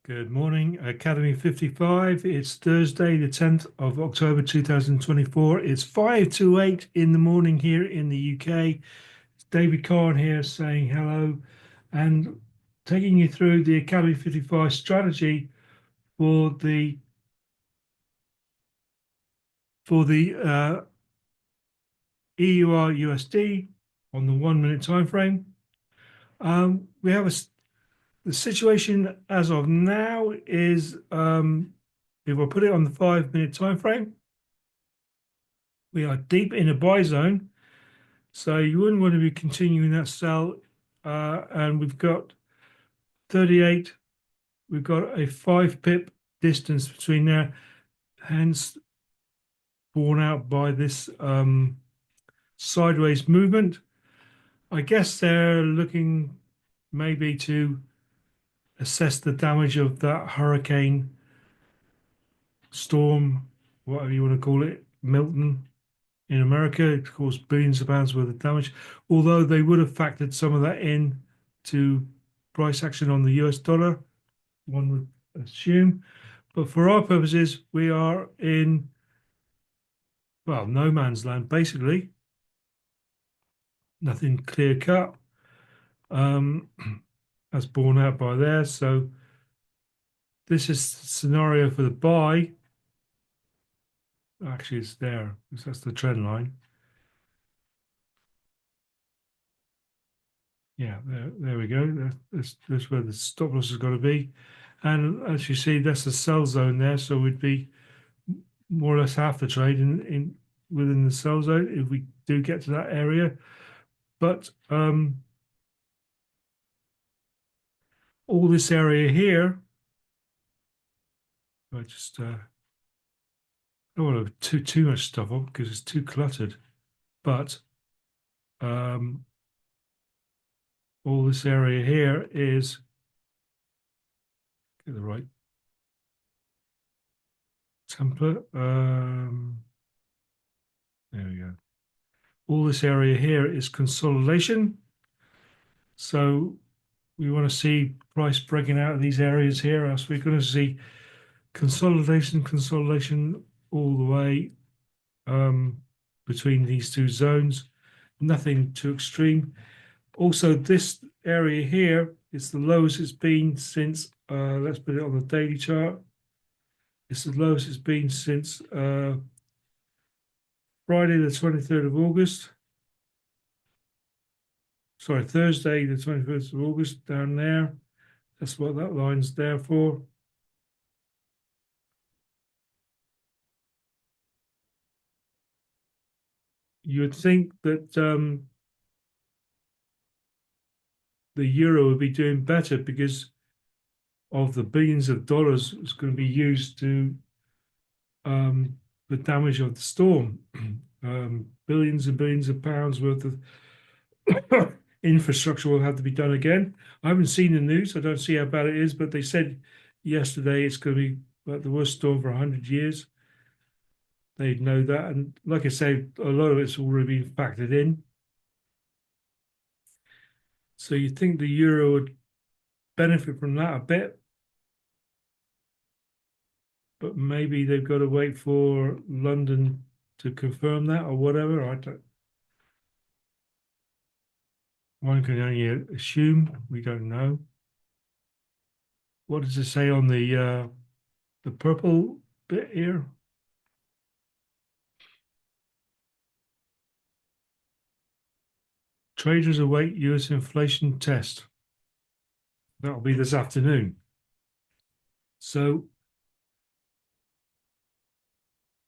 Good morning, Academy55. It's Thursday, the 10th of October 2024. It's 5 to 8 in the morning here in the UK. It's David Corn here saying hello and taking you through the Academy55 strategy for the EUR USD on the 1 minute time frame. We have the situation as of now is if I put it on the 5 minute time frame, we are deep in a buy zone, so you wouldn't want to be continuing that sell. And we've got 38. We've got a 5 pip distance between there, hence borne out by this sideways movement. I guess they're looking maybe to assess the damage of that hurricane storm, whatever you want to call it, Milton in America. It caused billions of pounds worth of damage, although they would have factored some of that in to price action on the US dollar, one would assume. But for our purposes, we are in, well, no man's land, basically. Nothing clear cut. That's borne out by there. So this is the scenario for the buy. Actually, it's there because that's the trend line. Yeah, there we go. That's where the stop loss has got to be. And as you see, that's the sell zone there. So we'd be more or less half the trade in within the sell zone if we do get to that area. But all this area here, I just don't want to put too much stuff on because it's too cluttered. But all this area here is, get the right template. There we go. All this area here is consolidation. So we want to see price breaking out of these areas here, else we're going to see consolidation all the way between these two zones. Nothing too extreme. Also, this area here is the lowest it's been since, let's put it on the daily chart. It's the lowest it's been since Friday, the 23rd of August. Sorry, Thursday, the 21st of August, down there. That's what that line's there for. You would think that the euro would be doing better because of the billions of dollars that's going to be used to the damage of the storm. Billions and billions of pounds worth of infrastructure will have to be done again. I haven't seen the news. I don't see how bad it is, but they said yesterday it's going to be like the worst storm for 100 years. They know that. And like I say, a lot of it's already been factored in. So you think the euro would benefit from that a bit, but maybe they've got to wait for London to confirm that or whatever. One can only assume. We don't know. What does it say on the purple bit here? Traders await US inflation test. That'll be this afternoon. So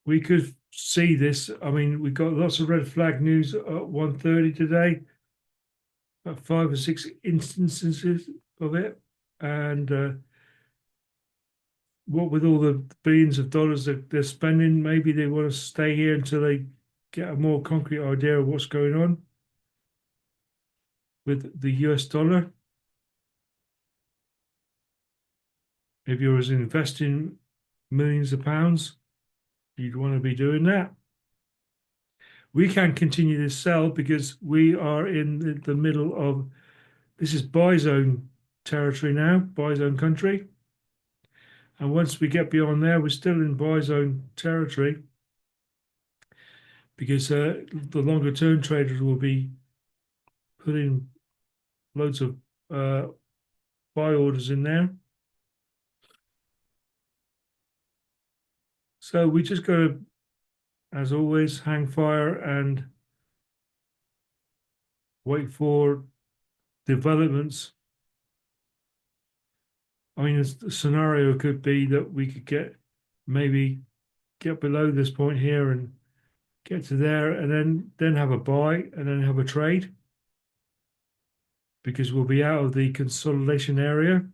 we could see this. I mean, we got lots of red flag news at 1:30 today. About 5 or 6 instances of it. And what with all the billions of dollars that they're spending, maybe they want to stay here until they get a more concrete idea of what's going on with the US dollar. If you're investing millions of pounds, you'd want to be doing that. We can't continue this sell because we are in the middle of, this is buy zone territory now, buy zone country. And once we get beyond there, we're still in buy zone territory, because the longer term traders will be putting loads of buy orders in there. So we just got to, as always, hang fire and wait for developments. I mean, the scenario could be that we could maybe get below this point here and get to there, and then have a buy and then have a trade, because we'll be out of the consolidation area.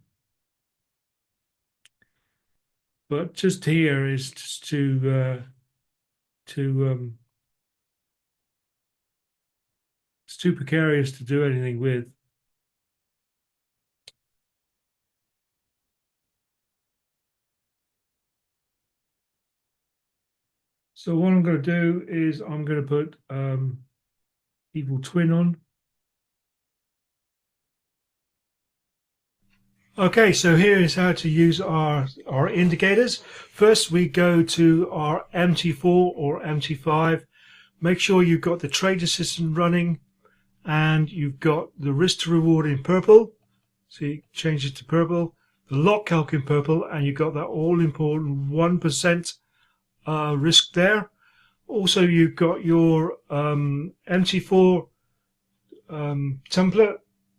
But just here is just it's too precarious to do anything with. So what I'm going to do is I'm going to put equal twin on. Okay, so here is how to use our indicators. First, we go to our MT4 or MT5. Make sure you've got the trade assistant running and you've got the risk to reward in purple. So you change it to purple, the lot calc in purple, and you've got that all important 1% risk there. Also, you've got your MT4 template,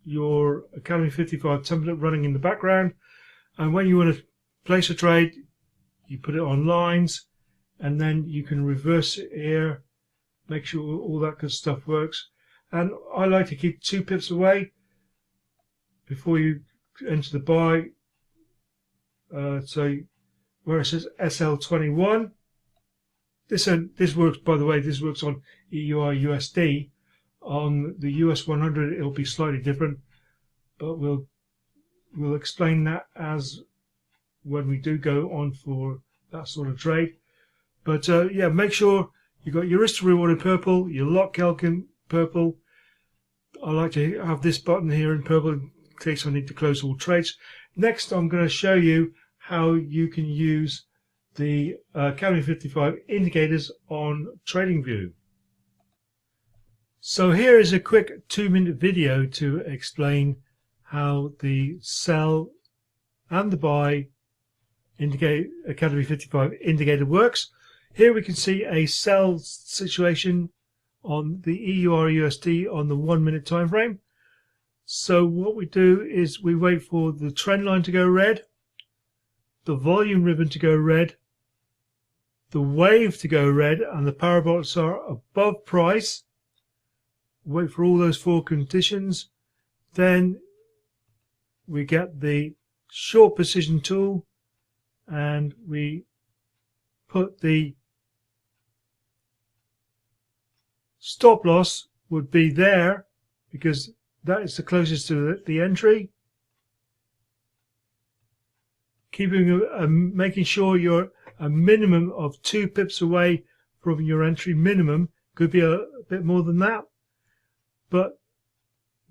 your Academy55 template running in the background, and when you want to place a trade, you put it on lines, and then you can reverse it here, make sure all that good stuff works. And I like to keep 2 pips away before you enter the buy. So where it says SL21, this works, by the way, this works on EUR USD. On the US 100 it'll be slightly different, but we'll explain that as when we do go on for that sort of trade. But yeah, make sure you got your risk to reward in purple, your lot calc in purple. I like to have this button here in purple in case I need to close all trades. Next, I'm going to show you how you can use the Academy55 indicators on TradingView. So here is a quick 2-minute video to explain how the sell and the buy Academy55 indicator works. Here we can see a sell situation on the EUR USD on the 1-minute time frame. So what we do is we wait for the trend line to go red, the volume ribbon to go red, the wave to go red, and the parabolics are above price. Wait for all those 4 conditions. Then we get the short position tool and we put the stop loss would be there because that is the closest to the entry. Making sure you're a minimum of 2 pips away from your entry minimum. Could be a bit more than that. But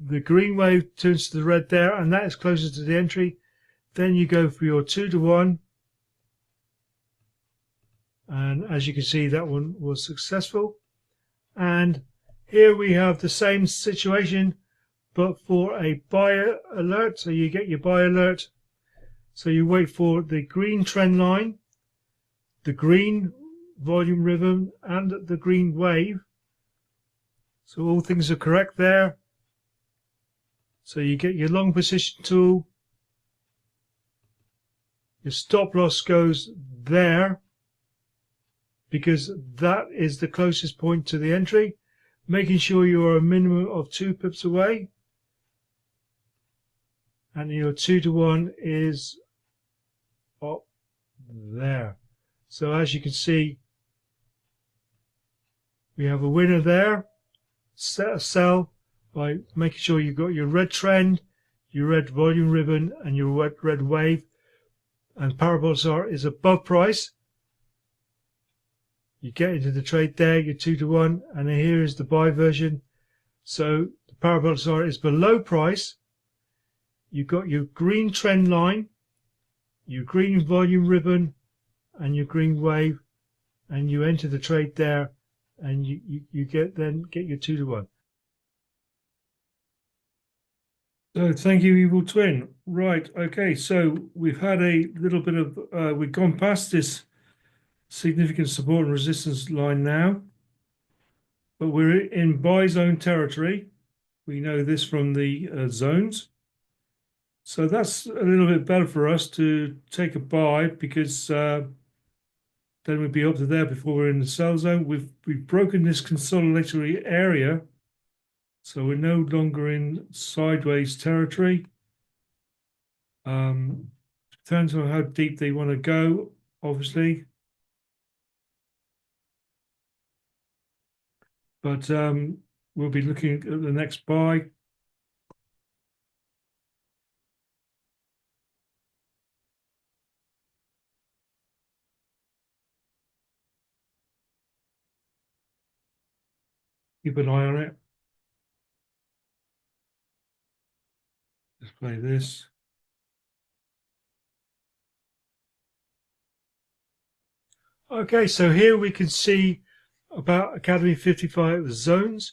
the green wave turns to the red there, and that is closer to the entry. Then you go for your 2-to-1, and as you can see, that one was successful. And here we have the same situation, but for a buyer alert. So you get your buy alert. So you wait for the green trend line, the green volume ribbon, and the green wave. So all things are correct there. So you get your long position tool. Your stop loss goes there because that is the closest point to the entry. Making sure you are a minimum of 2 pips away. And your 2-to-1 is up there. So as you can see, we have a winner there. Set a sell by making sure you've got your red trend, your red volume ribbon, and your red wave, and parabolics is above price. You get into the trade there, your 2-to-1, and then here is the buy version. So the parabolics is below price. You've got your green trend line, your green volume ribbon and your green wave, and you enter the trade there, and you get your 2 to 1. So thank you, Evil Twin. Right, okay, so we've had a little bit of we've gone past this significant support and resistance line now, but we're in buy zone territory. We know this from the zones. So that's a little bit better for us to take a buy, because then we'd be up to there before we're in the sell zone. We've broken this consolidatory area, so we're no longer in sideways territory. Depends on how deep they want to go, obviously. But we'll be looking at the next buy. Keep an eye on it. Let's play this. Okay, so here we can see about Academy 55 zones.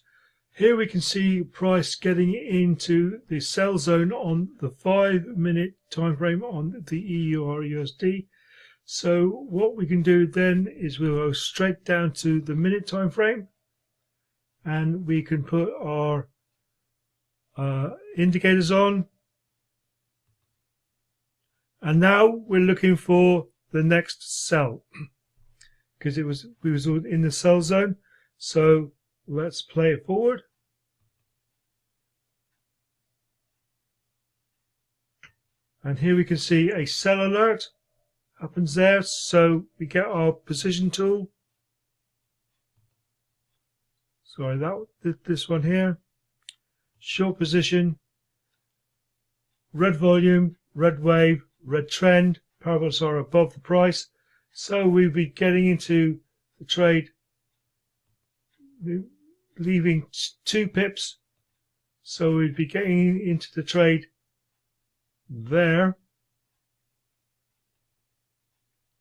Here we can see price getting into the sell zone on the 5-minute time frame on the EUR/USD. So what we can do then is we'll go straight down to the minute time frame, and we can put our indicators on. And now we're looking for the next sell, because we was in the sell zone. So let's play it forward. And here we can see a sell alert happens there. So we get our position tool. Sorry, this one here. Short position, red volume, red wave, red trend. Parabolas are above the price. So we'll be getting into the trade, leaving 2 pips. So we'd be getting into the trade there,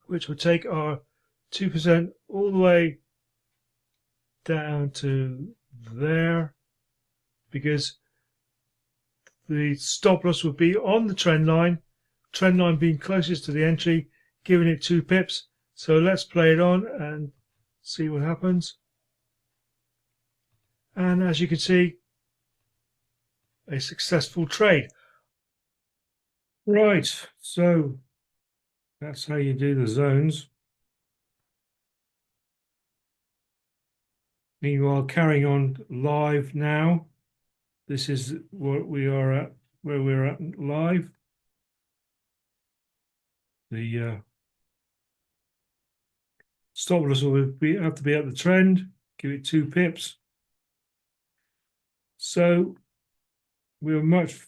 which will take our 2% all the way down to there, because the stop loss would be on the trend line being closest to the entry, giving it 2 pips. So let's play it on and see what happens. And as you can see, a successful trade. Right, so that's how you do the zones. Meanwhile, carrying on live now. This is what we are at, where we're at live. The stop loss will have to be at the trend, give it 2 pips. So we're much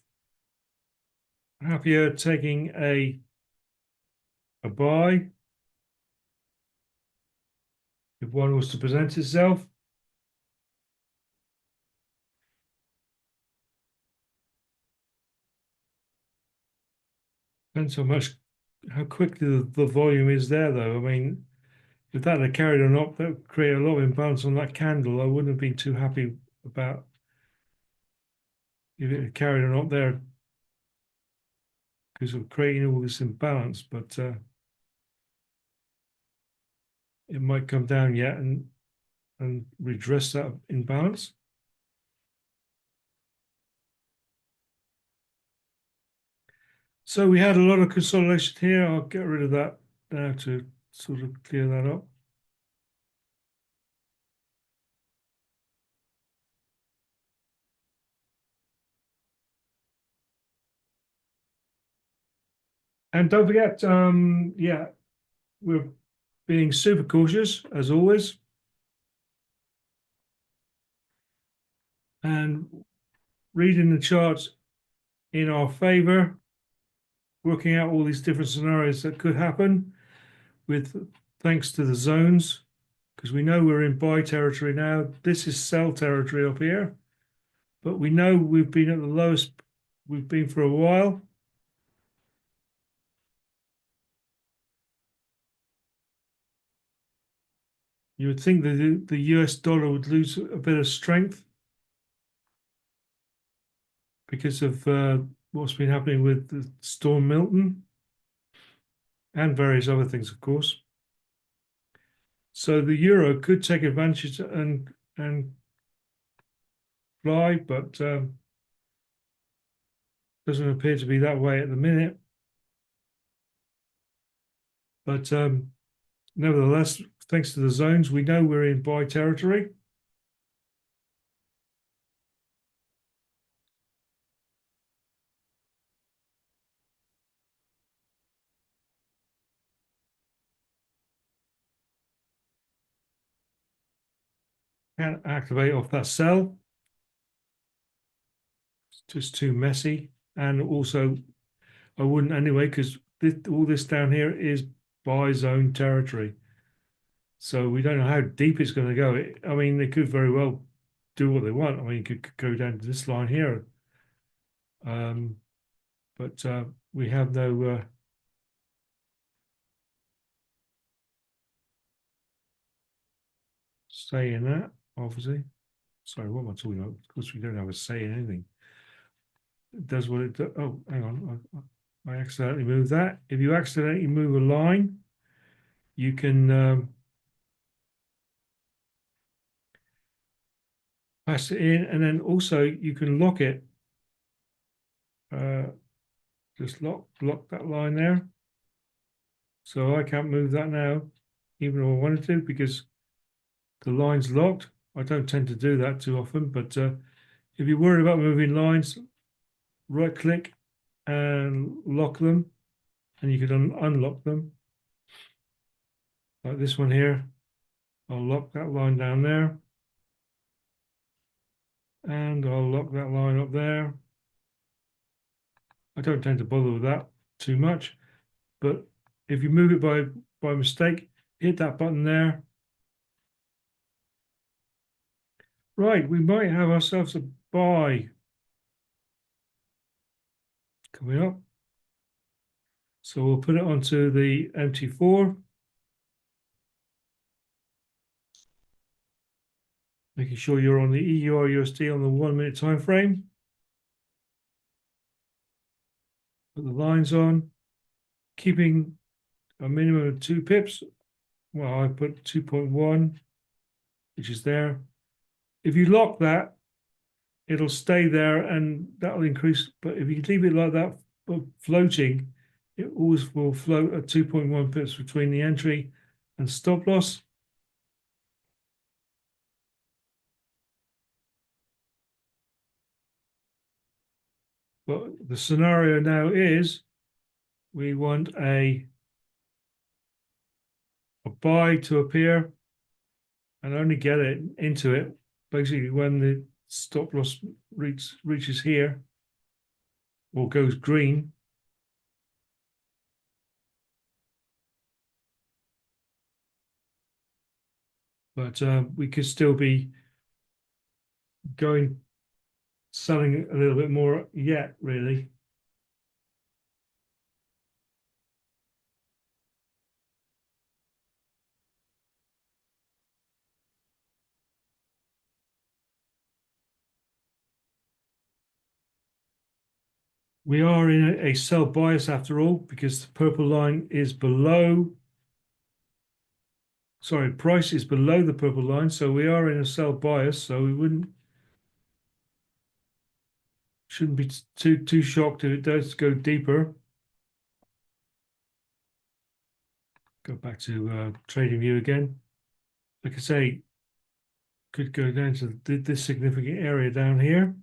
happier taking a buy if one was to present itself. Depends how quickly the volume is there, though. I mean, if that had carried on up, that would create a lot of imbalance on that candle. I wouldn't have been too happy about if it had carried on up there, because of creating all this imbalance. But it might come down yet and redress that imbalance. So we had a lot of consolidation here. I'll get rid of that now to sort of clear that up. And don't forget, yeah, we're being super cautious as always. And reading the charts in our favor, working out all these different scenarios that could happen thanks to the zones, because we know we're in buy territory now. This is sell territory up here, but we know we've been at the lowest we've been for a while. You would think that the US dollar would lose a bit of strength because of what's been happening with the Storm Milton and various other things, of course. So the euro could take advantage and fly, but doesn't appear to be that way at the minute. But nevertheless, thanks to the zones, we know we're in buy territory. Can't activate off that sell. It's just too messy. And also, I wouldn't anyway, because all this down here is buy zone territory. So we don't know how deep it's going to go. I mean, they could very well do what they want. I mean, it could go down to this line here. But we have no say in that, obviously. Sorry, what am I talking about? Of course, we don't have a say in anything. It does what it does. Oh, hang on. I accidentally moved that. If you accidentally move a line, you can pass it in, and then also you can lock it. Just lock that line there. So I can't move that now, even though I wanted to, because the line's locked. I don't tend to do that too often, but if you're worried about moving lines, right click and lock them, and you can unlock them. Like this one here, I'll lock that line down there, and I'll lock that line up there. I don't tend to bother with that too much, but if you move it by mistake, hit that button there. Right, we might have ourselves a buy coming up. So we'll put it onto the MT4. Making sure you're on the EUR/USD on the 1 minute time frame. Put the lines on, keeping a minimum of 2 pips. Well, I put 2.1, which is there. If you lock that, it'll stay there and that'll increase. But if you leave it like that, floating, it always will float at 2.1 pips between the entry and stop loss. But the scenario now is we want a buy to appear and only get it into it basically when the stop loss reaches here or goes green. But we could still be selling a little bit more yet, really. We are in a sell bias after all, because the purple line is below. Sorry, price is below the purple line, so we are in a sell bias. So we shouldn't be too shocked if it does go deeper. Go back to trading view again. Like I say, could go down to this significant area down here,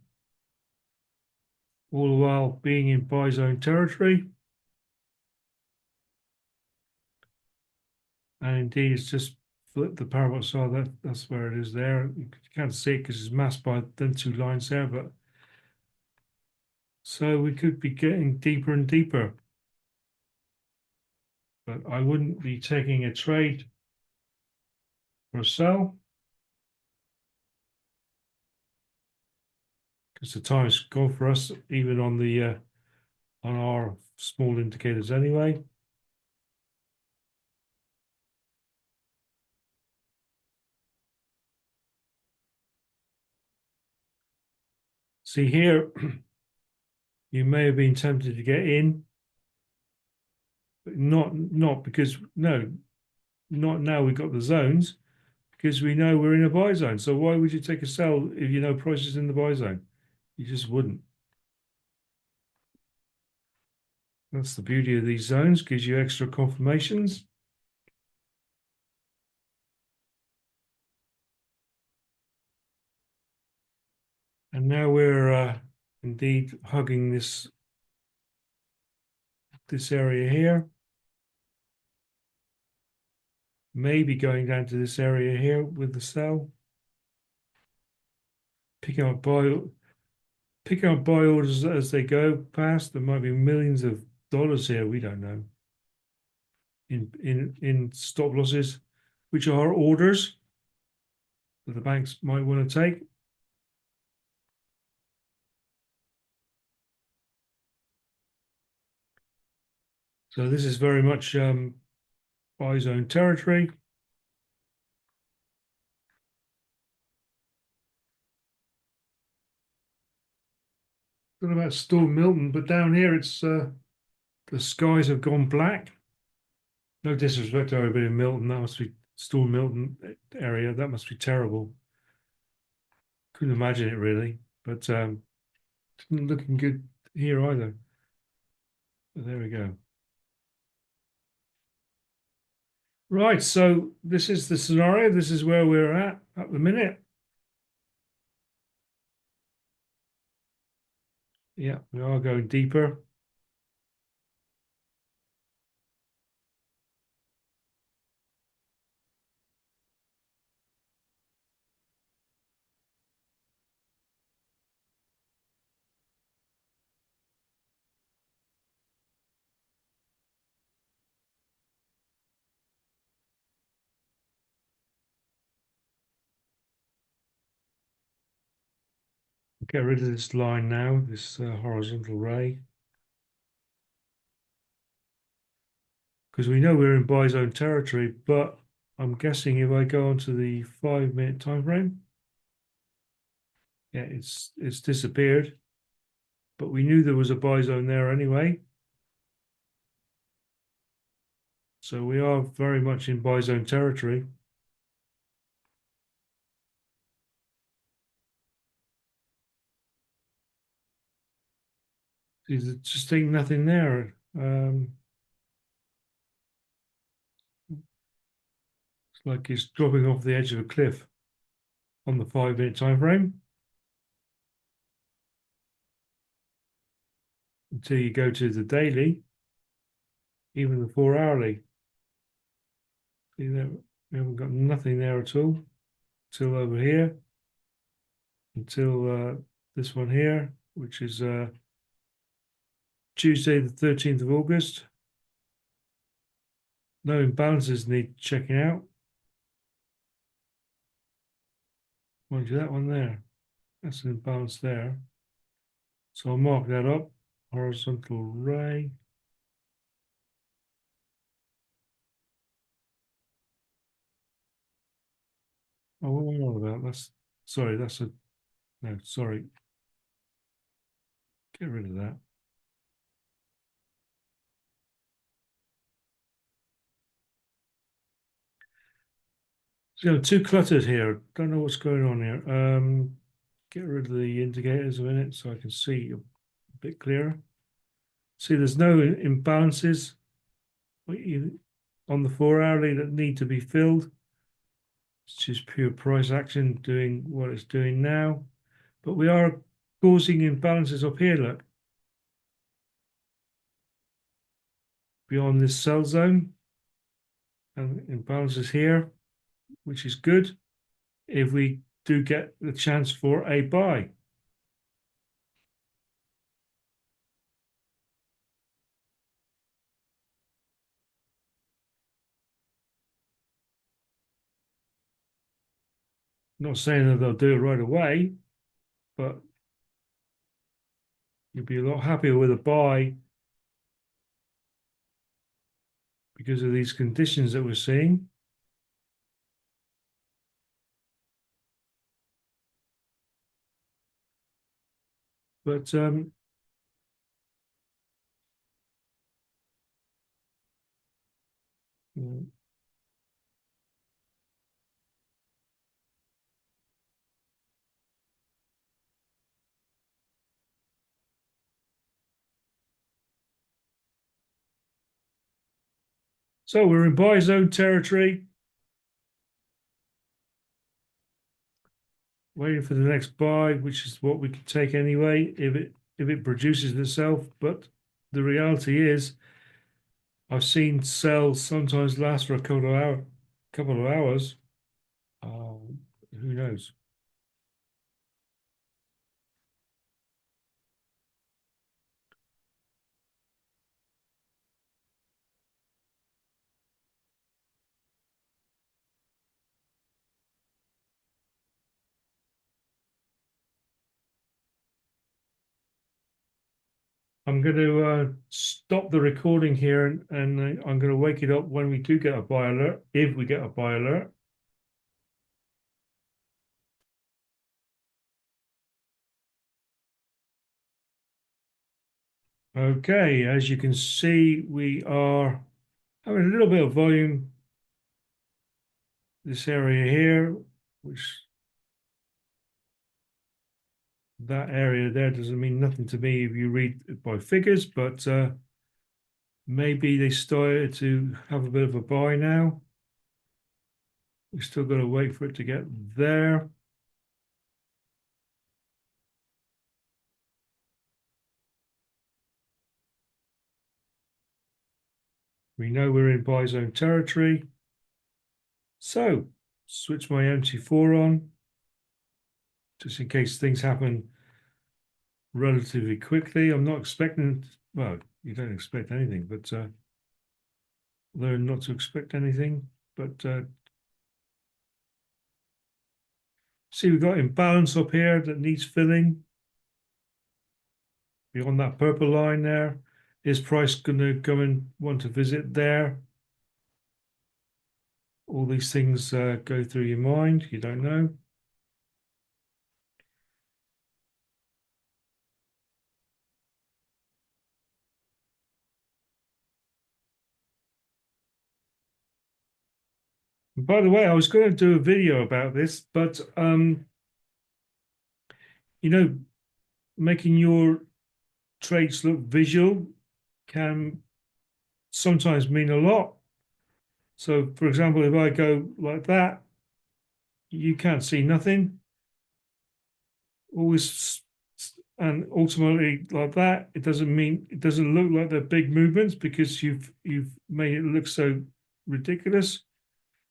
all the while being in buy zone territory. And indeed, it's just flipped the parabolic saw. That's where it is there. You can't see it because it's masked by them 2 lines there, but so we could be getting deeper and deeper. But I wouldn't be taking a trade for a sell because the time's gone for us, even on the on our small indicators anyway. See here, you may have been tempted to get in, but not because no, not now we've got the zones, because we know we're in a buy zone. So why would you take a sell if you know price is in the buy zone? You just wouldn't. That's the beauty of these zones, gives you extra confirmations. And now we're indeed hugging this area here. Maybe going down to this area here with the sell. Picking up buy orders as they go past. There might be millions of dollars here. We don't know. In stop losses, which are orders that the banks might want to take. So this is very much buy zone territory. Don't know about Storm Milton, but down here it's the skies have gone black. No disrespect to everybody in Milton, that must be Storm Milton area. That must be terrible. Couldn't imagine it really, but didn't looking good here either. But there we go. Right, so this is the scenario. This is where we're at the minute. Yeah, we are going deeper. Get rid of this line now, this horizontal ray. Because we know we're in buy zone territory, but I'm guessing if I go onto the 5-minute time frame, yeah, it's disappeared. But we knew there was a buy zone there anyway. So we are very much in buy zone territory. There's just ain't nothing there. It's like it's dropping off the edge of a cliff on the 5-minute time frame until you go to the daily, even the 4-hourly. See there, we haven't got nothing there at all till over here, until this one here, which is Tuesday, the 13th of August. No imbalances need checking out. Mind you, that one there, that's an imbalance there. So I'll mark that up. Horizontal ray. Oh, what am I on about? That's sorry, that's a no, sorry. Get rid of that. So too cluttered here. Don't know what's going on here. Get rid of the indicators a minute so I can see a bit clearer. See, there's no imbalances on the 4-hourly that need to be filled. It's just pure price action doing what it's doing now. But we are causing imbalances up here, look. Beyond this sell zone. And imbalances here, which is good if we do get the chance for a buy. Not saying that they'll do it right away, but you'll be a lot happier with a buy because of these conditions that we're seeing. But so we're in buy zone territory, waiting for the next buy, which is what we can take anyway if it produces itself. But the reality is, I've seen sales sometimes last for a couple of hours. Who knows? I'm going to stop the recording here and I'm going to wake it up when we do get a buy alert, if we get a buy alert. Okay, as you can see, we are having a little bit of volume this area here, which that area there doesn't mean nothing to me if you read it by figures, but maybe they started to have a bit of a buy now. We've still got to wait for it to get there. We know we're in buy zone territory. So switch my MT4 on, just in case things happen relatively quickly. I'm not expecting, well, you don't expect anything, but learn not to expect anything. But see, we've got imbalance up here that needs filling. Beyond that purple line there, is price going to go and want to visit there? All these things go through your mind. You don't know. And by the way, I was going to do a video about this, but you know, making your trades look visual can sometimes mean a lot. So, for example, if I go like that, you can't see nothing. Always, and ultimately like that, it doesn't look like they're big movements because you've made it look so ridiculous.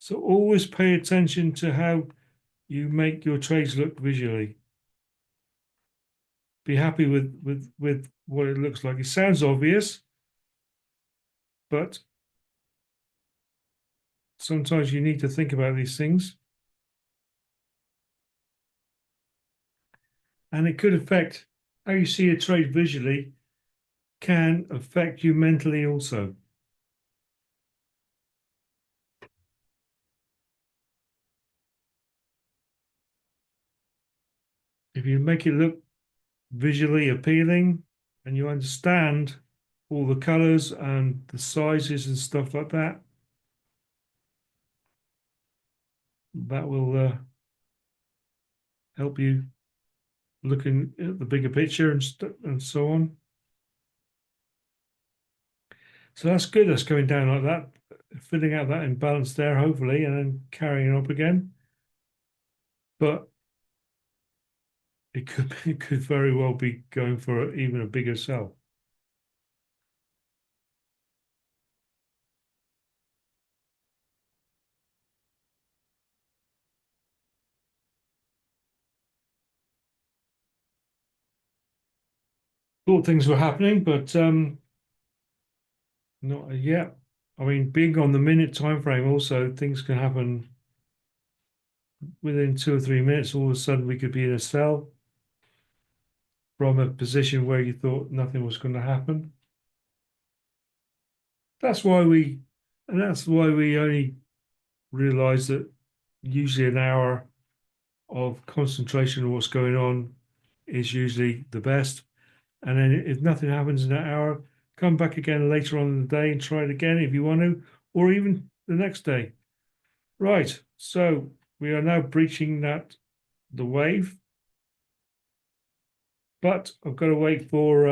So always pay attention to how you make your trades look visually. Be happy with what it looks like. It sounds obvious, but sometimes you need to think about these things. And it could affect how you see a trade visually, can affect you mentally also. If you make it look visually appealing and you understand all the colors and the sizes and stuff like that, that will help you looking at the bigger picture and so on. So that's good. That's going down like that, filling out that imbalance there, hopefully, and then carrying up again. But it could very well be going for even a bigger sell. Thought things were happening, but not yet. I mean, being on the minute time frame, also things can happen within 2 or 3 minutes. All of a sudden, we could be in a sell from a position where you thought nothing was going to happen. That's why we, and that's why we only realize that usually an hour of concentration on what's going on is usually the best. And then if nothing happens in that hour, come back again later on in the day and try it again if you want to, or even the next day. Right, so we are now breaching the wave, but I've got to wait for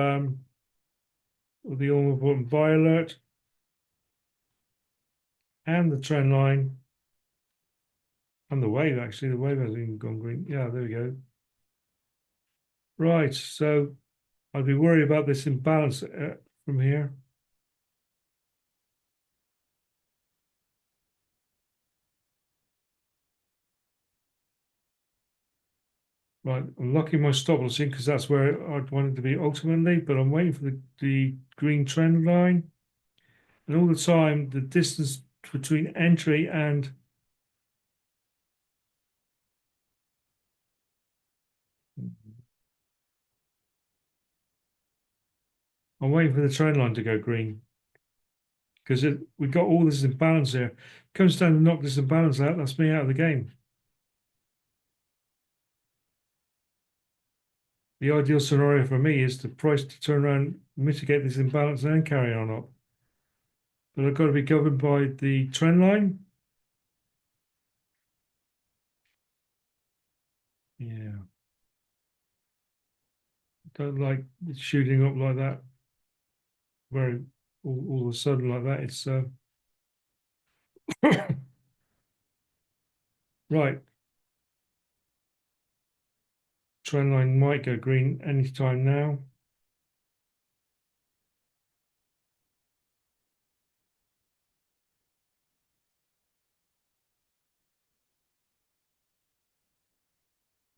the all important buy alert and the trend line and the wave. Actually, the wave hasn't even gone green. Yeah, there we go. Right, so I'd be worried about this imbalance from here. Right, I'm locking my stop loss in because that's where I'd want it to be ultimately, but I'm waiting for the green trend line. And all the time, the distance between entry and I'm waiting for the trend line to go green because we got all this imbalance here. Comes down to knock this imbalance out, that's me out of the game. The ideal scenario for me is the price to turn around, mitigate this imbalance, and then carry on up. But I've got to be governed by the trend line. Yeah, don't like it shooting up like that. Very all of a sudden like that. It's right. Trend line might go green anytime now.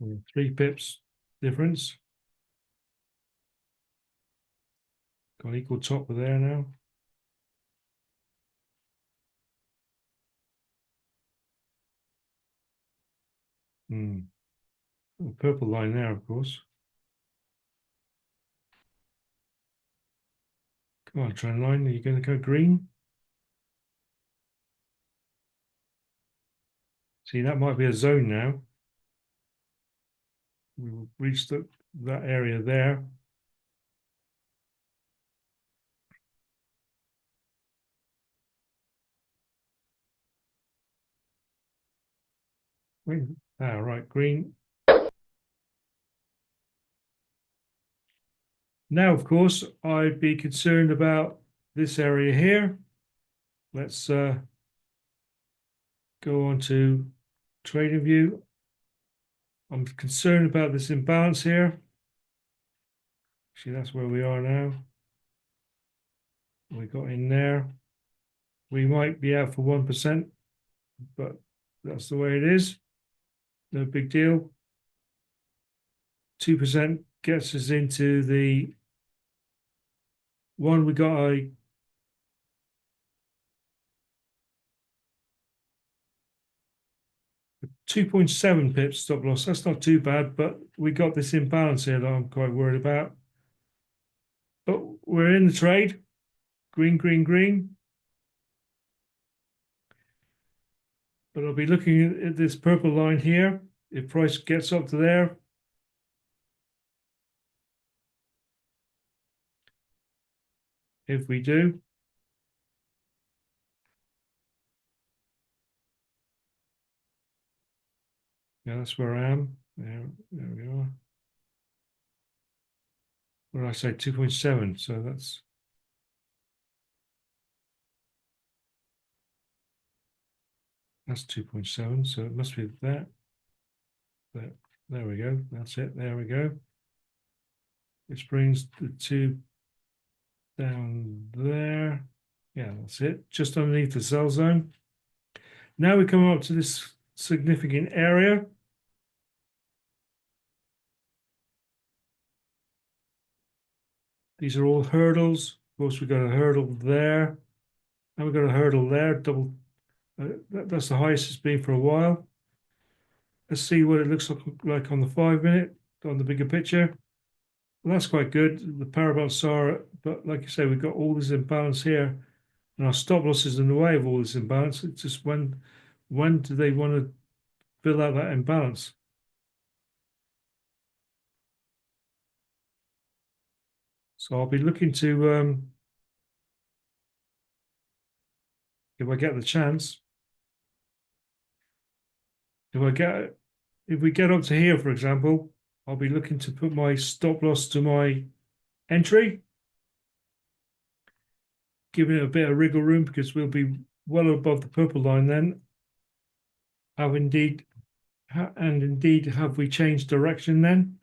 Mm, 3 pips difference. Got equal top with there now. Hmm. Oh, purple line there, of course. Come on, trend line. Are you going to go green? See, that might be a zone now. We've reached that area there. Right, green. Now, of course, I'd be concerned about this area here. Let's go on to trading view. I'm concerned about this imbalance here. See, that's where we are now. We got in there. We might be out for 1%, but that's the way it is. No big deal. 2% gets us into the one. We got a 2.7 pips stop loss. That's not too bad, but we got this imbalance here that I'm quite worried about. But we're in the trade. Green, green, green. But I'll be looking at this purple line here. If price gets up to there, if we do, yeah, that's where I am. There we are. What did I say? 2.7. So that's 2.7. So it must be that. But there we go. That's it. There we go. Which brings the two down there. Yeah, that's it. Just underneath the sell zone. Now we come up to this significant area. These are all hurdles. Of course, we've got a hurdle there. And we've got a hurdle there. Double. That's the highest it's been for a while. Let's see what it looks like on the 5 minute, on the bigger picture. Well, that's quite good. The parabolics are, but like you say, we've got all this imbalance here, and our stop loss is in the way of all this imbalance. It's just when do they want to fill out that imbalance? So I'll be looking to, if I get the chance, if we get up to here, for example, I'll be looking to put my stop loss to my entry, giving it a bit of wriggle room because we'll be well above the purple line then. Indeed, have we changed direction then?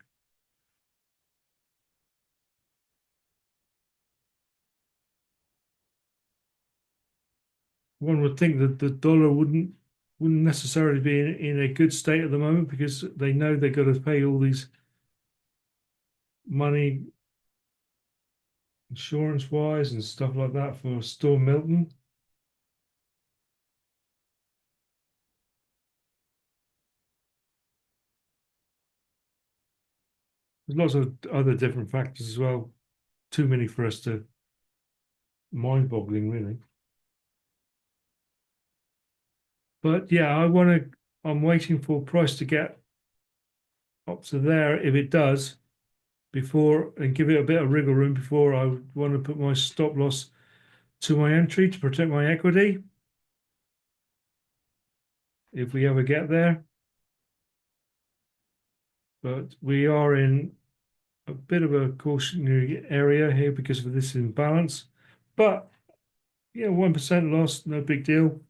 One would think that the dollar wouldn't necessarily be in a good state at the moment because they know they've got to pay all these money insurance wise and stuff like that for Storm Milton. There's lots of other different factors as well. Too many for us to mind-boggling, really. But yeah, I'm waiting for price to get up to there. If it does, before and give it a bit of wriggle room before I want to put my stop loss to my entry to protect my equity. If we ever get there. But we are in a bit of a cautionary area here because of this imbalance. But yeah, 1% loss, no big deal.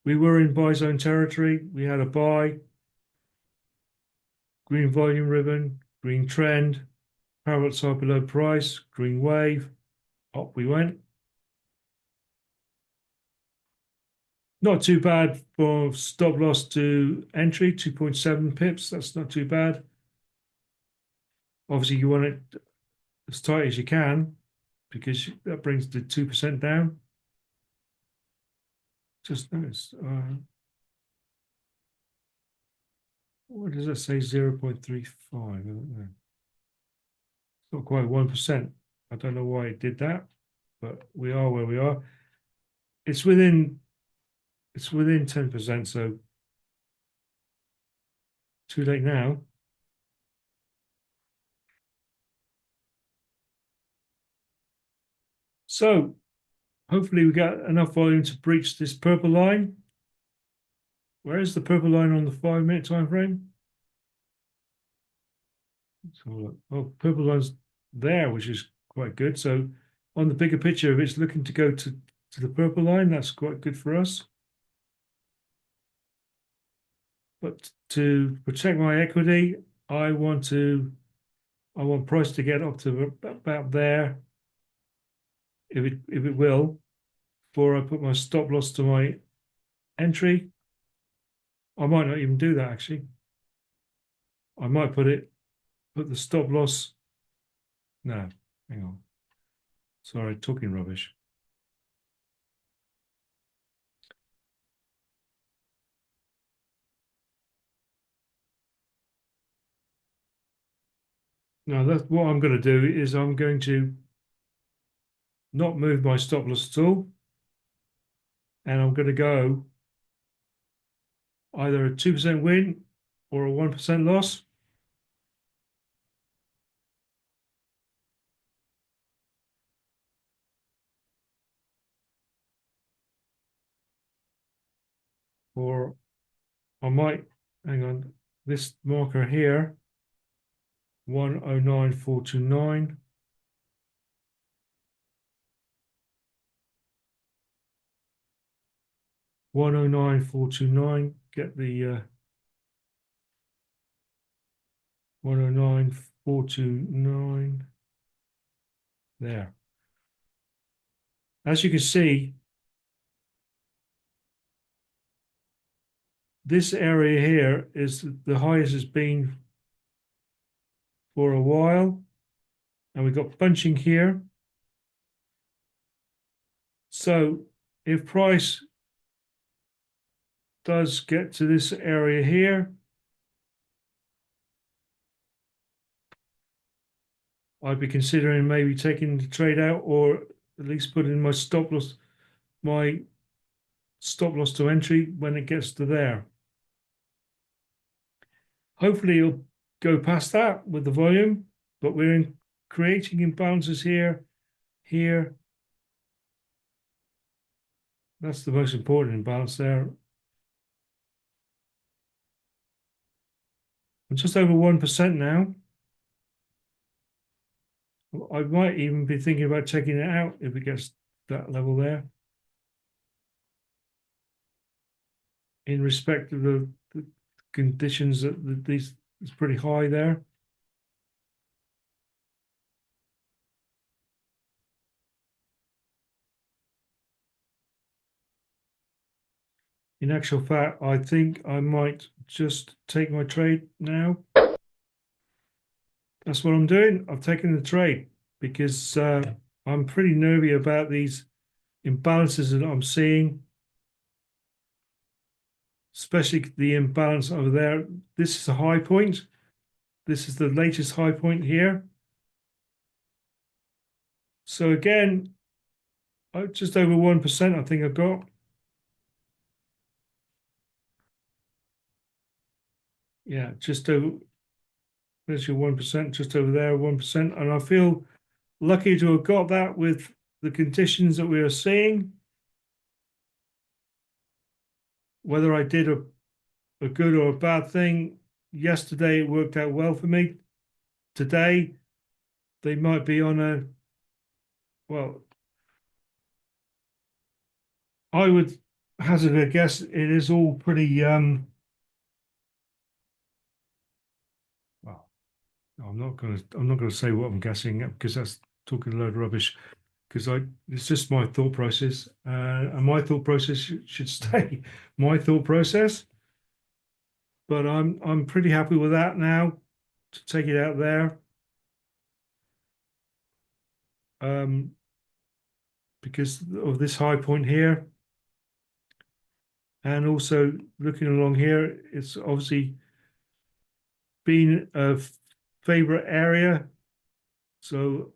We were in buy zone territory. We had a buy, green volume ribbon, green trend, parallel side below price, green wave. Up we went. Not too bad for stop loss to entry, 2.7 pips. That's not too bad. Obviously, you want it as tight as you can because that brings the 2% down. Just notice, what does that say? 0.35. I don't know. It's not quite 1%. I don't know why it did that, but we are where we are. It's within 10%, so too late now. So hopefully we got enough volume to breach this purple line. Where is the purple line on the 5-minute time frame? So, oh, purple line's there, which is quite good. So on the bigger picture, if it's looking to go to the purple line, that's quite good for us. But to protect my equity, I want price to get up to about there, if it will, before I put my stop loss to my entry. I might not even do that actually. I might put the stop loss. No, hang on. Sorry, talking rubbish. Now that's what I'm going to do is I'm going to not move my stop loss at all. And I'm going to go either a 2% win or a 1% loss. Or I might, hang on, this marker here, 109429. 109429, get the 109429 there. As you can see, this area here is the highest it's been for a while. And we've got bunching here. So if price does get to this area here, I'd be considering maybe taking the trade out or at least putting my stop loss to entry when it gets to there. Hopefully it'll go past that with the volume, but we're in creating imbalances here, here. That's the most important imbalance there. I'm just over 1% now. I might even be thinking about taking it out if it gets that level there. In respect of the conditions that these is pretty high there. In actual fact, I think I might just take my trade now. That's what I'm doing. I've taken the trade because I'm pretty nervy about these imbalances that I'm seeing, especially the imbalance over there. This is a high point. This is the latest high point here. So again, just over 1%, I think I've got. Yeah, just over, there's your 1%, just over there, 1%. And I feel lucky to have got that with the conditions that we are seeing. Whether I did a good or a bad thing, yesterday it worked out well for me. Today, they might be on a, well, I would hazard a guess it is all pretty, well, I'm not gonna say what I'm guessing because that's talking a load of rubbish. Because it's just my thought process, and my thought process should stay my thought process. But I'm pretty happy with that now to take it out there, because of this high point here, and also looking along here, it's obviously been a favorite area. So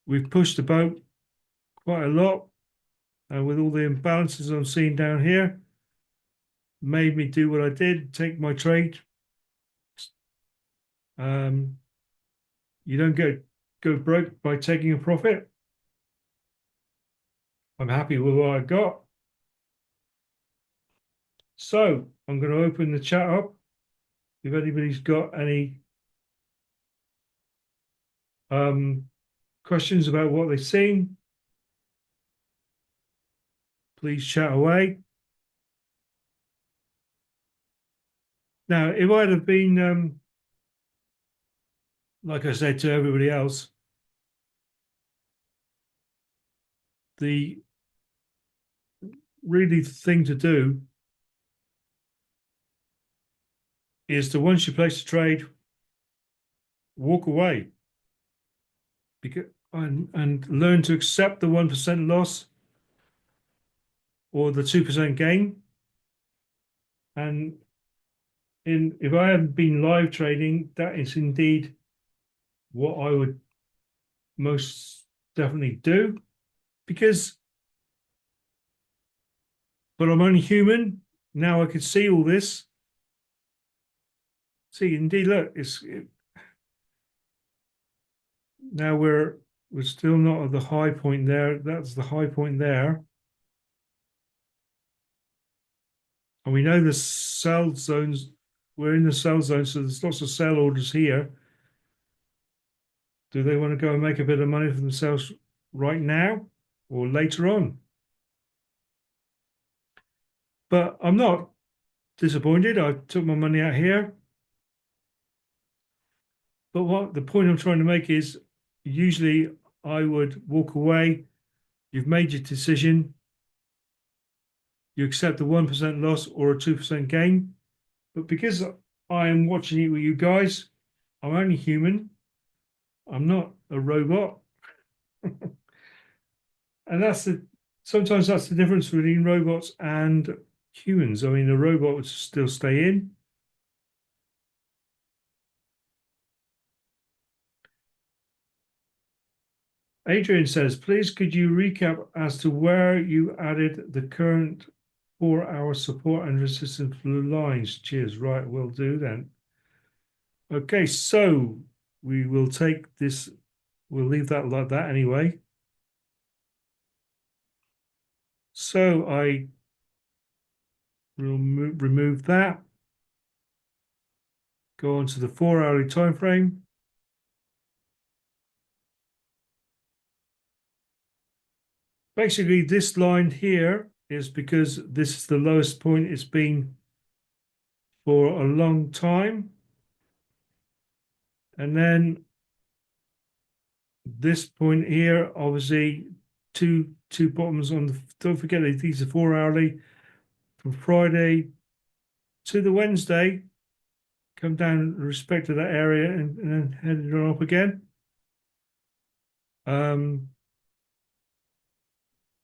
we've pushed the boat quite a lot, and with all the imbalances I'm seeing down here, made me do what I did, take my trade. You don't go broke by taking a profit. I'm happy with what I got. So I'm going to open the chat up. If anybody's got any questions about what they've seen, please chat away. Now, if I'd have been, like I said to everybody else, the really thing to do is to, once you place a trade, walk away, because and learn to accept the 1% loss or the 2% gain. And if I hadn't been live trading, that is indeed what I would most definitely do, because, but I'm only human. Now I can see all this. See, indeed, look, now we're still not at the high point there. That's the high point there. And we know the sell zones, we're in the sell zone, so there's lots of sell orders here. Do they want to go and make a bit of money for themselves right now or later on? But I'm not disappointed. I took my money out here. But what the point I'm trying to make is, usually I would walk away. You've made your decision. You accept a 1% loss or a 2% gain. But because I am watching it with you guys, I'm only human. I'm not a robot. And sometimes that's the difference between robots and humans. I mean, the robot would still stay in. Adrian says, please could you recap as to where you added the current 4-hour support and resistance lines? Cheers. Right, will do then. Okay, so we will take this, we'll leave that like that anyway. So I will remove that, go on to the 4-hourly time frame. Basically, this line here is because this is the lowest point it's been for a long time. And then this point here, obviously, two bottoms on the, don't forget that these are 4-hourly, from Friday to the Wednesday, come down in respect to that area and then headed on up again.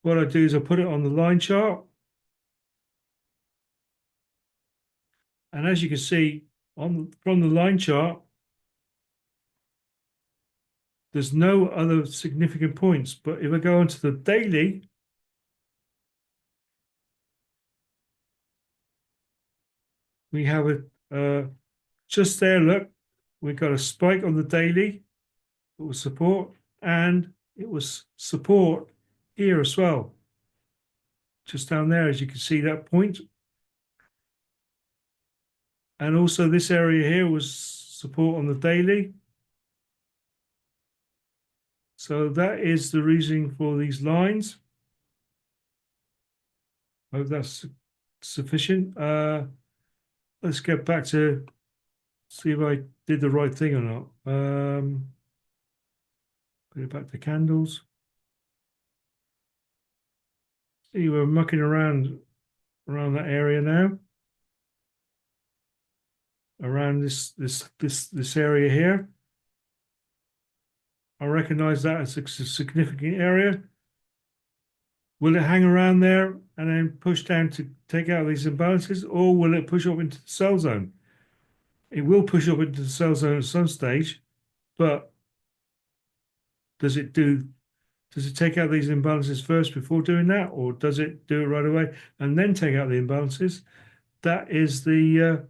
What I do is I put it on the line chart. And as you can see from the line chart, there's no other significant points. But if I go onto the daily, we have it just there. Look, we got a spike on the daily. It was support, and it was support here as well. Just down there, as you can see that point. And also this area here was support on the daily. So that is the reasoning for these lines. I hope that's sufficient. Let's get back to see if I did the right thing or not. Put it back to candles. See, we're mucking around that area now. Around this area here. I recognize that as a significant area. Will it hang around there and then push down to take out these imbalances, or will it push up into the sell zone? It will push up into the sell zone at some stage, but does it take out these imbalances first before doing that, or does it do it right away and then take out the imbalances? That is the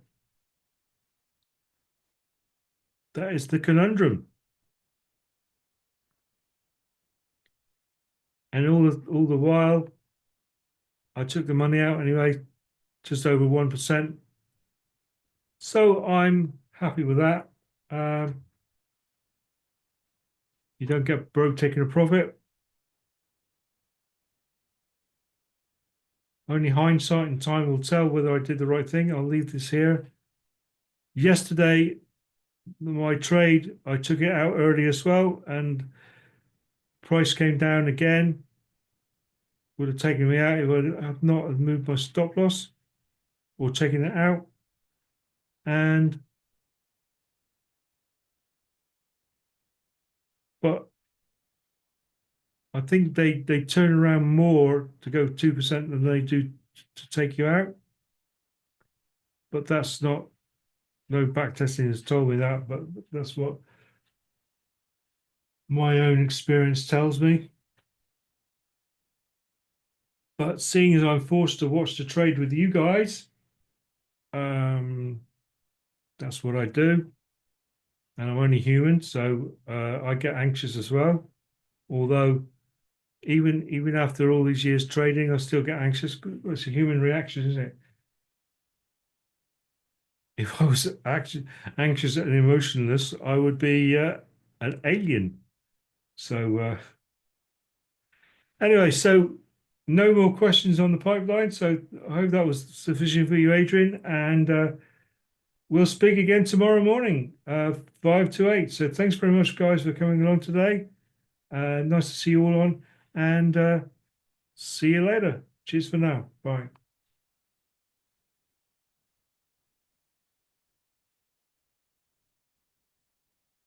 conundrum. And all the while, I took the money out anyway, just over 1%. So I'm happy with that. You don't get broke taking a profit. Only hindsight and time will tell whether I did the right thing. I'll leave this here. Yesterday, my trade, I took it out early as well, and price came down again. Would have taken me out if I had not moved my stop loss or taken it out. But I think they turn around more to go 2% than they do to take you out. But that's not, no backtesting has told me that, but that's what my own experience tells me. But seeing as I'm forced to watch the trade with you guys, that's what I do. And I'm only human, so I get anxious as well. Although even after all these years trading, I still get anxious. It's a human reaction, isn't it? If I was actually anxious and emotionless, I would be an alien. So anyway, so no more questions on the pipeline. So I hope that was sufficient for you, Adrian. And we'll speak again tomorrow morning, 5 to 8. So thanks very much, guys, for coming along today. Nice to see you all on, and see you later. Cheers for now. Bye.